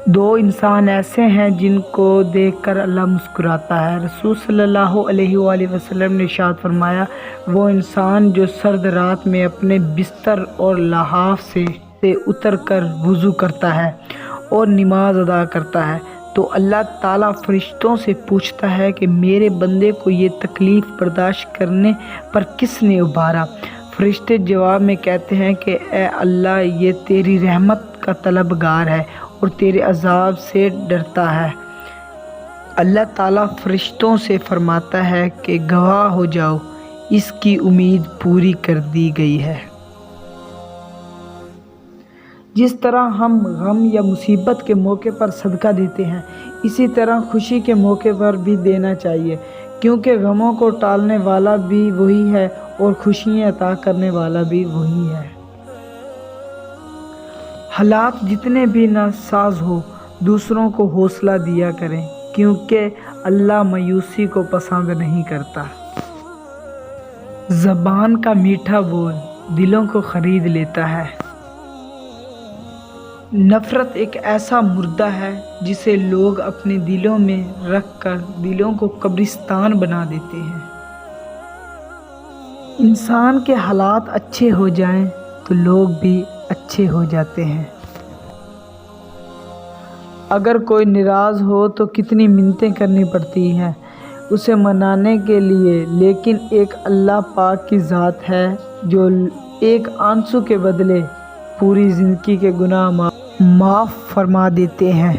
دو انسان ایسے ہیں جن کو دیکھ کر اللہ مسکراتا ہے۔ رسول صلی اللہ علیہ وآلہ وسلم نے ارشاد فرمایا، وہ انسان جو سرد رات میں اپنے بستر اور لحاف سے اتر کر وضو کرتا ہے اور نماز ادا کرتا ہے تو اللہ تعالیٰ فرشتوں سے پوچھتا ہے کہ میرے بندے کو یہ تکلیف برداشت کرنے پر کس نے ابھارا؟ فرشتے جواب میں کہتے ہیں کہ اے اللہ، یہ تیری رحمت کا طلبگار ہے اور تیرے عذاب سے ڈرتا ہے۔ اللہ تعالیٰ فرشتوں سے فرماتا ہے کہ گواہ ہو جاؤ، اس کی امید پوری کر دی گئی ہے۔ جس طرح ہم غم یا مصیبت کے موقع پر صدقہ دیتے ہیں، اسی طرح خوشی کے موقع پر بھی دینا چاہیے، کیونکہ غموں کو ٹالنے والا بھی وہی ہے اور خوشیاں عطا کرنے والا بھی وہی ہے۔ حالات جتنے بھی ناساز ہو، دوسروں کو حوصلہ دیا کریں، کیونکہ اللہ مایوسی کو پسند نہیں کرتا۔ زبان کا میٹھا بول دلوں کو خرید لیتا ہے۔ نفرت ایک ایسا مردہ ہے جسے لوگ اپنے دلوں میں رکھ کر دلوں کو قبرستان بنا دیتے ہیں۔ انسان کے حالات اچھے ہو جائیں تو لوگ بھی اچھے ہو جاتے ہیں۔ اگر کوئی ناراض ہو تو کتنی منتیں کرنی پڑتی ہیں اسے منانے کے لیے، لیکن ایک اللہ پاک کی ذات ہے جو ایک آنسو کے بدلے پوری زندگی کے گناہ معاف فرما دیتے ہیں۔